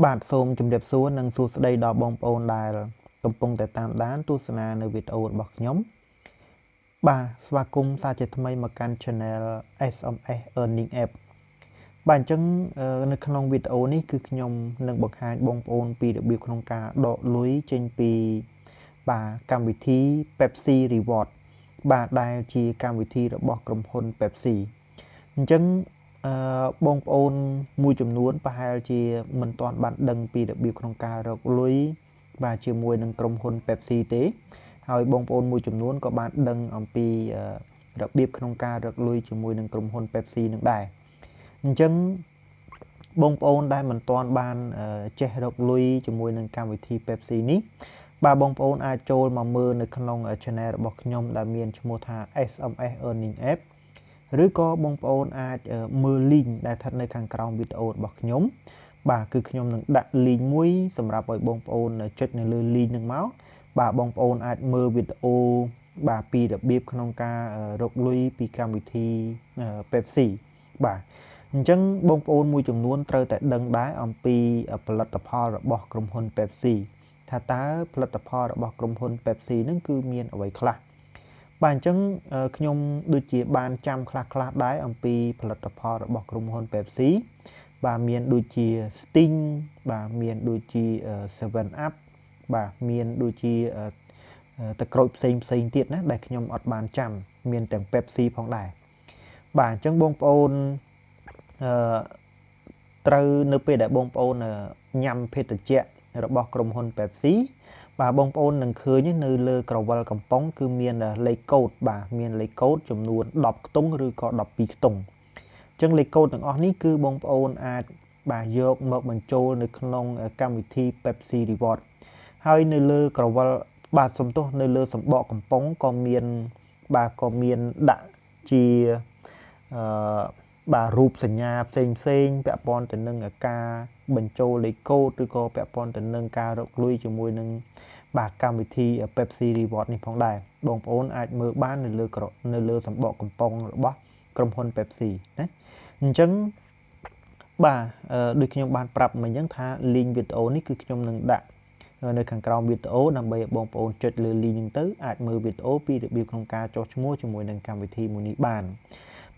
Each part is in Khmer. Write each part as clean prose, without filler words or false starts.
បាទសូមជម្រាបសួរនិងសួស្តីដល់បងប្អូនដែលកំពុងតែតាមដានទស្សនានៅវីដេអូរបស់ខ្ញុំបាទស្វាគមន៍សាជាថ្មីមកកាន់ Channel SMS Earning App បាទអញ្ចឹងនៅក្នុងវីដេអូនេះគឺខ្ញុំនឹងបង្ហាញបងប្អូនពីរបៀបក្នុងការដកលុយចេញពីបាទកម្មវិធី Pepsi Reward បាទដែលជាកម្មវិធីរបស់ក្រុមហ៊ុន Pepsi អញ្ចឹងបងប្អូនមួយចំនួនប្រហែលជាមិនទាន់បានដឹងពីរបៀបក្នុងការរកលុយបាទជាមួយនឹងក្រុមហ៊ុន Pepsi ទេហើយបងប្អូនមួយចំនួនក៏បានដឹងអំពីរបៀបក្នុងការរកលុយជាមួយនឹងក្រុមហ៊ុន Pepsi នឹងដែរអញ្ចឹងបងប្អូនដែលមិនទាន់បានចេះរកលុយជាមួយនឹងកម្មវិធី Pepsi នេះបាទបងប្អូនអាចចូលមកមើលនៅក្នុង Channel របស់ខ្ញុំដែលមានឈ្មោះថា SMS Earning App ឬក៏បងប្អូនអាចមើល link ដែលស្ថិតនៅខាងក្រោមវីដេអូរបស់ខ្ញុំបាទគឺខ្ញុំនឹងដាក់ link មួយសម្រាប់ឲ្យបងប្អូនចុចនៅលើ link ហ្នឹងមកបាទបងប្អូនអាចមើលវីដេអូបាទពីរបៀបក្នុងការរកលុយពីកម្មវិធី Pepsi បាទអញ្ចឹងបងប្អូនមួយចំនួនត្រូវតែដឹងដែរអំពីផលិតផលរបស់ក្រុមហ៊ុន Pepsi ថាតើផលិតផលរបស់ក្រុមហ៊ុន Pepsi ហ្នឹងគឺមានអ្វីខ្លះបាទអញ្ចឹងខ្ញុំដូចជាបានចាំខ្លះដែរអំពីផលិតផលរបស់ក្រុមហ៊ុន Pepsi បាទមានដូចជា Sting បាទមានដូចជា 7 Up បាទមានដូចជាទឹកក្រូចផ្សេងទៀតណាដែលខ្ញុំអត់បានចាំមានទាំង Pepsi ផងដែរបាទអញ្ចឹងបងប្អូនត្រូវនៅពេលដែលបងប្អូនញ៉ាំភេសជ្ជៈរបស់ក្រុមហ៊ុន Pepsi បាទបងប្អូននឹងឃើញនៅលើក្រវិលកំប៉ុងគឺមានលេខកូដបាទមានលេខកូដចំនួន10ខ្ទង់ឬក៏12ខ្ទង់អញ្ចឹងលេខកូដទាំងអស់នេះគឺបងប្អូនអាចបាទយកមកបញ្ចូលនៅក្នុងកម្មវិធី Pepsi Reward ហើយនៅលើក្រវិលបាទសំទោសនៅលើសម្បកកំប៉ុងក៏មានបាទក៏មានដាក់ជាបាទរូបសញ្ញាផ្សេងពាក់ព័ន្ធទៅនឹងការបញ្ចូលលេខកូដឬក៏ពាក់ព័ន្ធទៅនឹងការរកលុយជាមួយនឹងបាទកម្មវិធី Pepsi Reward នេះផងដែរបងប្អូនអាចមើលបាននៅលើសម្បកកំប៉ុងរបស់ក្រុមហ៊ុន Pepsi ណាអញ្ចឹងបាទដូចខ្ញុំបានប្រាប់មិញអញ្ចឹងថា link វីដេអូនេះគឺខ្ញុំនឹងដាក់នៅខាងក្រោមវីដេអូដើម្បីឲ្យបងប្អូនចុចលើ link ហ្នឹងទៅអាចមើលវីដេអូពីរបៀបក្នុងការចុះឈ្មោះជាមួយនឹងកម្មវិធីមួយនេះបាន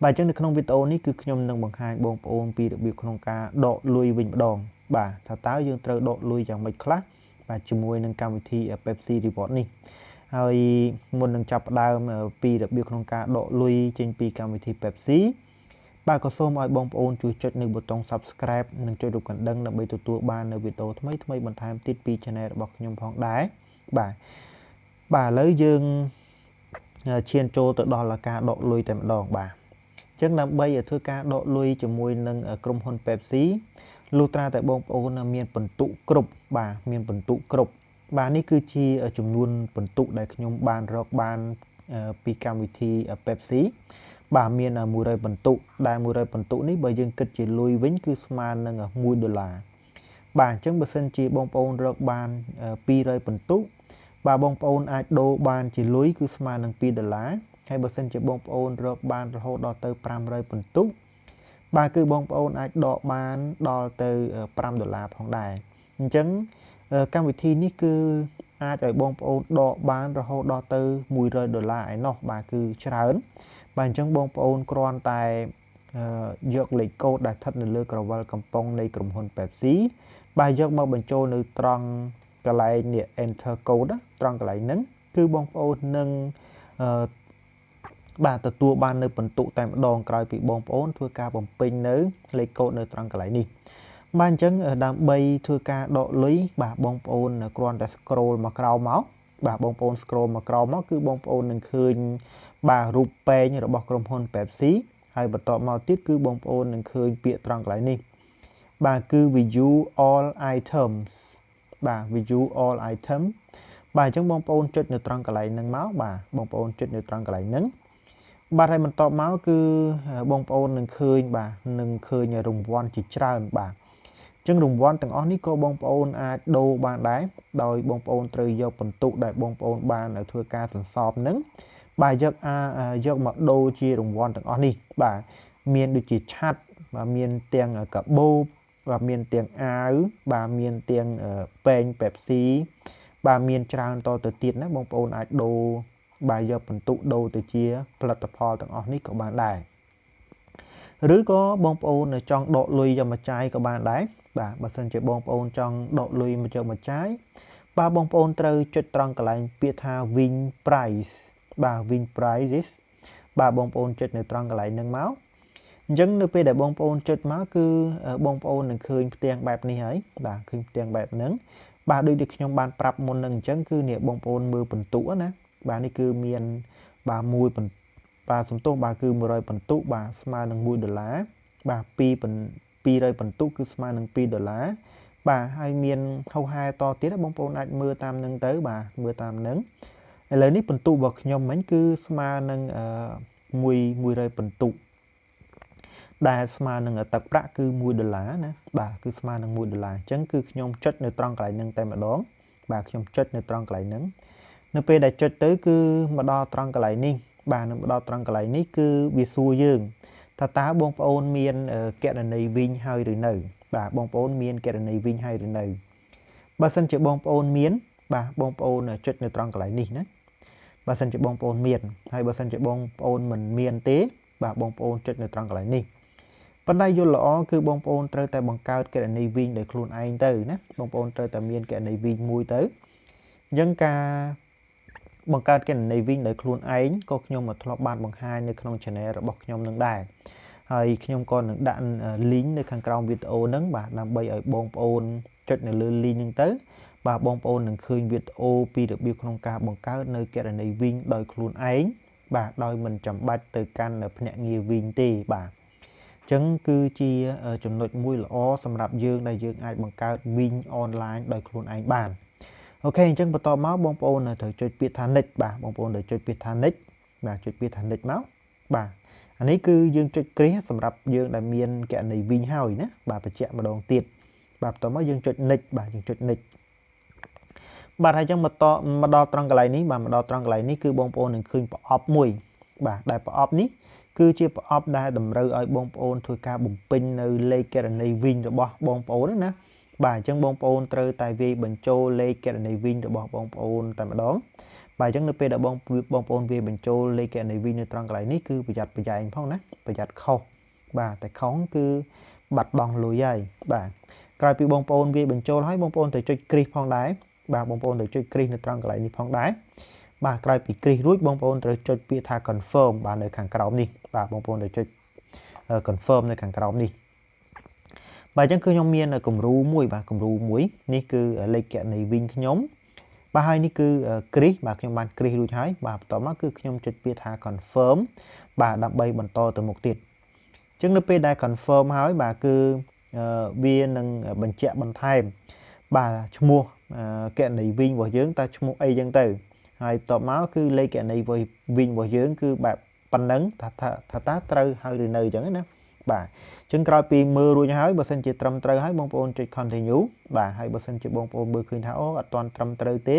បាទអញ្ចឹងនៅក្នុងវីដេអូនេះគឺខ្ញុំនឹងបង្ហាញបងប្អូនពីរបៀបក្នុងការដកលុយវិញម្ដងបាទថាតើយើងត្រូវដកលុយយ៉ាងម៉េចខ្លះបាទជាមួយនឹងកម្មវិធី Pepsi Reward នេះហើយមុននឹងចាប់ផ្ដើមពីរបៀបក្នុងការដកលុយចេញពីកម្មវិធី Pepsi បាទក៏សូមឲ្យបងប្អូនជួយចុចនៅប៊ូតុង Subscribe និងចុចរូបកណ្ដឹងដើម្បីទទួលបាននៅវីដេអូថ្មីបន្ថែមទៀតពី Channel របស់ខ្ញុំផងដែរបាទឥឡូវយើងឈានចូលទៅដល់ការដកលុយតែម្ដងបាទអញ្ចឹងដើម្បីធ្វើការដកលុយជាមួយនឹងក្រុមហ៊ុន Pepsi លុះត្រាតែបងប្អូនមានពិន្ទុគ្រប់បាទមានពិន្ទុគ្រប់បាទនេះគឺជាចំនួនពិន្ទុដែលខ្ញុំបានរកបានពីកម្មវិធី Pepsi បាទមាន100ពិន្ទុដែល100ពិន្ទុនេះបើយើងគិតជាលុយវិញគឺស្មើនឹង$1បាទអញ្ចឹងបើសិនជាបងប្អូនរកបាន200ពិន្ទុបាទបងប្អូនអាចដូរបានជាលុយគឺស្មើនឹង$2ហើយបើសិនជាបងប្អូនរកបានរហូតដល់ទៅ500ពិន្ទុបាទគឺបងប្អូនអាចដកបានដល់ទៅ$5ផងដែរអញ្ចឹងកម្មវិធីនេះគឺអាចឲ្យបងប្អូនដកបានរហូតដល់ទៅ$100ឯណោះបាទគឺច្រើនបាទអញ្ចឹងបងប្អូនគ្រាន់តែយកលេខកូដដែលស្ថិតនៅលើក្រវិលកំប៉ុងនៃក្រុមហ៊ុន Pepsi បាទយកមកបញ្ចូលនៅត្រង់កន្លែងនេះ enter code ត្រង់កន្លែងហ្នឹងគឺបងប្អូននឹងបាទទទួលបាននៅពិន្ទុតែម្ដងក្រោយពីបងប្អូនធ្វើការបំពេញនៅលេខកូដនៅត្រង់កន្លែងនេះបាទអញ្ចឹងដើម្បីធ្វើការដកលុយបាទបងប្អូនគ្រាន់តែ scroll មកក្រោមមកបាទបងប្អូន scroll មកក្រោមមកគឺបងប្អូននឹងឃើញបាទរូបពេញរបស់ក្រុមហ៊ុន Pepsi ហើយបន្តមកទៀតគឺបងប្អូននឹងឃើញពាក្យត្រង់កន្លែងនេះបាទគឺ view all items បាទ view all item បាទអញ្ចឹងបងប្អូនចុចនៅត្រង់កន្លែងហ្នឹងមកបាទបងប្អូនចុចនៅត្រង់កន្លែងហ្នឹងបាទហើយបន្តមកគឺបងប្អូននឹងឃើញបាទនឹងឃើញរង្វាន់ជាច្រើនបាទអញ្ចឹងរង្វាន់ទាំងអស់នេះក៏បងប្អូនអាចដូរបានដែរដោយបងប្អូនត្រូវយកពិន្ទុដែលបងប្អូនបានធ្វើការសន្សំហ្នឹងបាទយកមកដូរជារង្វាន់ទាំងអស់នេះបាទមានដូចជាឆ័ត្របាទមានទាំងកាបូប và miền tiếng áo bà miền tiếng pen Pepsi bà miền tràn to từ tiền đó bông ôn ai đồ bà giờ phần tụ đồ từ chia platform tầng ở ní của bạn đài rưới có bông ôn ở trong độ lùi cho mà trái của bạn đấy bà sân chơi bông ôn trong độ lùi mà cho mà trái bà bông ôn trừ chất trăng cả lại biết tha win price bà win prizes bà bông ôn chất này trăng cả lại nâng máu dân được để bông ôn chất máu cứ bông ôn đừng khơi tiền bẹp này ấy bà khơi tiền bẹp nướng bà đôi được trong ban prap môn nâng chân cứ nè bông ôn mưa phần tủ nè bà này cứ miền bà mùi phần bà sống tốt bà cứ mười phần tủ bà smart nâng mùi đờ lá bà pi rơi phần tủ cứ smart nâng pi đờ lá bà hai miền hầu hai to tiết bông ôn ai mưa tam nâng tới bà mưa tam nướng lấy ní phần tủ bậc nhom mấy cứ smart nâng mùi rơi phần tủ đài smart nâng ở tập bạ cứ mùi đờ lá nè bà cứ smart nâng mùi đờ lá chẳng cứ nhom chất nơi tròn lại nâng tay mà đón bà nhom chất nơi tròn lại nâng nơi pe đại chất tới cứ mà đo tròn lại ní bà nó đo tròn lại ní cứ bị xua dương ta tá bông ôn miên kẹt ở này vinh hơi rồi nở bà bông ôn miên kẹt ở này vinh hơi rồi nở bà sân chợ bông ôn miến bà bông ôn chất nơi tròn lại ní nè bà sân chợ bông ôn miên hay bà sân chợ bông ôn mình miên tế bà bông ôn chất nơi tròn lại ní vấn đề vô lõ cứ bông ôn trời tại bằng cao cái này viên để khuôn anh tới nè bông ôn trời tại miền cái này viên mùi tới dân ca bằng cao cái này viên để khuôn anh có nhom mà thọ bàn bằng hai nơi không channel rồi bọc nhom nâng đài hay nhom con nâng đạn lính nơi khang cao video nâng bà làm bay ở bông ôn chất này lươn lính nâng tới bà bông ôn nâng khơi video pi được biểu không cao bằng cao nơi cái này viên đòi khuôn anh bà đòi mình chậm bạch từ căn ở nhẹ nhiều viên tì bà chẳng cứ chiaចំណុចមួយល្អសម្រាប់យើងដែលយើងអាចបង្កើតវិញ online ដោយខ្លួនឯងបានអូខេអញ្ចឹងបន្តមកបងប្អូនត្រូវចុចពាក្យថា next បាទបងប្អូនត្រូវចុចពាក្យថា next បាទចុចពាក្យថា next មកបាទអានេះគឺយើងចុចគ្រាសម្រាប់យើងដែលមានគណនីវិញហើយណាបាទបញ្ជាក់ម្ដងទៀតបាទបន្តមកយើងចុច next បាទយើងចុច next បាទហើយអញ្ចឹងមកដល់ត្រង់កន្លែងនេះបាទមកដល់ត្រង់កន្លែងនេះគឺបងប្អូននឹងឃើញប្រអប់មួយបាទដែលប្រអប់នេះគឺជាប្រអប់ដែលតម្រូវឲ្យបងប្អូនធ្វើការបំពេញនៅលេខគណនីវិញរបស់បងប្អូនណាបាទអញ្ចឹងបងប្អូនត្រូវតែវាយបញ្ចូលលេខគណនីវិញរបស់បងប្អូនតែម្ដងបាទអញ្ចឹងនៅពេលដែលបងប្អូនវាយបញ្ចូលលេខគណនីវិញនៅត្រង់កន្លែងនេះគឺប្រយ័ត្នប្រយែងផងណាប្រយ័ត្នខុសបាទតែខុសគឺបាត់បង់លុយហើយបាទក្រោយពីបងប្អូនវាយបញ្ចូលហើយបងប្អូនត្រូវចុចគ្រីសផងដែរបាទបងប្អូនត្រូវចុចគ្រីសនៅត្រង់កន្លែងនេះផងដែរបាទក្រោយពីគ្រីសរួចបងប្អូនត្រូវចុចពាក្យថា confirm បាទនៅខាងក្រោមនេះបាទបងប្អូនត្រូវចុច confirm នៅខាងក្រោមនេះបាទអញ្ចឹងគឺខ្ញុំមានគំរូមួយបាទគំរូមួយនេះគឺលេខគណនីវិញខ្ញុំបាទហើយនេះគឺគ្រីសបាទខ្ញុំបានគ្រីសរួចហើយបាទបន្តមកគឺខ្ញុំចុចពាក្យថា confirm បាទដើម្បីបន្តទៅមុខទៀតអញ្ចឹងនៅពេលដែល confirm ហើយបាទគឺវានឹងបញ្ជាក់បន្ថែមបាទឈ្មោះគណនីវិញរបស់យើងតើឈ្មោះអីចឹងទៅហើយតបមកគឺលេខគណនីវិញរបស់យើងគឺបែបប៉ុណ្ណឹងថាត្រូវហើយឬនៅអញ្ចឹងណាបាទអញ្ចឹងក្រោយពីមើលរួចហើយបើសិនជាត្រឹមត្រូវហើយបងប្អូនចុច continue បាទហើយបើសិនជាបងប្អូនមើលឃើញថាអូអត់ទាន់ត្រឹមត្រូវទេ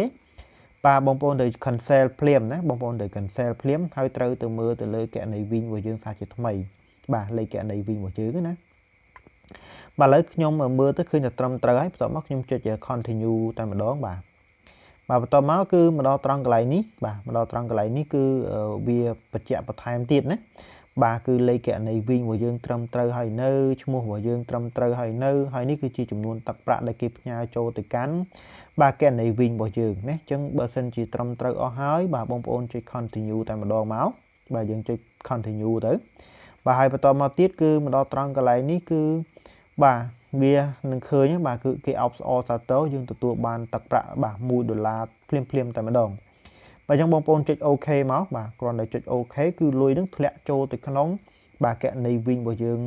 បាទបងប្អូនត្រូវ cancel ភ្លាមណាបងប្អូនត្រូវ cancel ភ្លាមហើយត្រូវទៅមើលទៅលើគណនីវិញរបស់យើងសាជាថ្មីបាទលេខគណនីវិញរបស់យើងណាបាទឥឡូវខ្ញុំមើលទៅឃើញថាត្រឹមត្រូវហើយបន្ទាប់មកខ្ញុំចុច continue តែម្ដងបាទបន្ទាប់មកគឺមកដល់ត្រង់កន្លែងនេះបាទមកដល់ត្រង់កន្លែងនេះគឺវាបញ្ជាក់បន្ថែមទៀតណាបាទគឺលេខគណនីវិញរបស់យើងត្រឹមត្រូវហើយនៅឈ្មោះរបស់យើងត្រឹមត្រូវហើយនៅហើយនេះគឺជាចំនួនទឹកប្រាក់ដែលគេផ្ញើចូលទៅកាន់បាទគណនីវិញរបស់យើងណាអញ្ចឹងបើសិនជាត្រឹមត្រូវអស់ហើយបាទបងប្អូនចុច continue តែម្ដងមកបាទយើងចុច continue ទៅបាទហើយបន្តមកទៀតគឺមកដល់ត្រង់កន្លែងនេះគឺបាទវានឹងឃើញបាទគឺគេអបស្អសាទរយើងទទួលបានទឹកប្រាក់បាទ$1ភ្លាមតែម្ដងបាទអញ្ចឹងបងប្អូនចុច OK មកបាទគ្រាន់តែចុច OK គឺលុយនឹងធ្លាក់ចូលទៅក្នុងបាទគណនីវិញរបស់យើង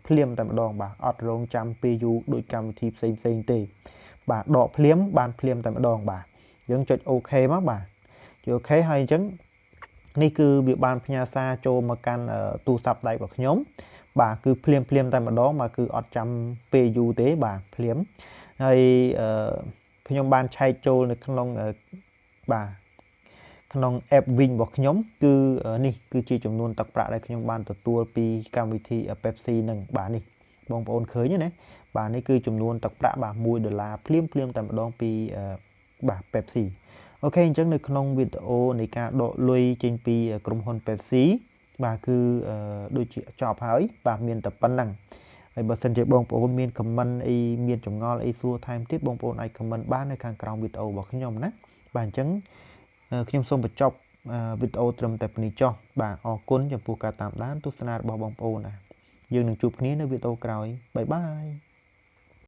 ភ្លាមតែម្ដងបាទអត់រងចាំពេលយូរដូចកម្មវិធីផ្សេងទេបាទដកភ្លាមបានភ្លាមតែម្ដងបាទយើងចុច OK មកបាទចុច OK ហើយអញ្ចឹងនេះគឺវាបានផ្ញើសារចូលមកកាន់ទូរស័ព្ទដៃរបស់ខ្ញុំបាទគឺភ្លាមតែម្ដងបាទគឺអត់ចាំពេលយូរទេបាទភ្លាមហើយខ្ញុំបានឆែកចូលនៅក្នុងបាទក្នុង app វិញរបស់ខ្ញុំគឺនេះគឺជាចំនួនទឹកប្រាក់ដែលខ្ញុំបានទទួលពីកម្មវិធី Pepsi នឹងបាទនេះបងប្អូនឃើញទេណា បាទនេះគឺចំនួនទឹកប្រាក់បាទ$1ភ្លាមតែម្ដងពីបាទ Pepsi អូខេអញ្ចឹងនៅក្នុងវីដេអូនៃការដកលុយចេញពីក្រុមហ៊ុន Pepsi បាទគឺដូចជាចប់ហើយបាទមានតែប៉ុណ្្នឹងហើយបើសិនជាបងប្អូនមាន comment អីមានចម្ងល់អីសួរថែមទៀតបងប្អូនអាច comment បាននៅខាងក្រោមវីដេអូរបស់ខ្ញុំណាបាទអញ្ចឹងខ្ញុំសូមបញ្ចប់វីដេអូត្រឹមតែប៉ុណ្្នេះចុះបាទអរគុណចំពោះការតាមដានទស្សនារបស់បងប្អូនណាយើងនឹងជួបគ្នានៅវីដេអូក្រោយបាយបាយ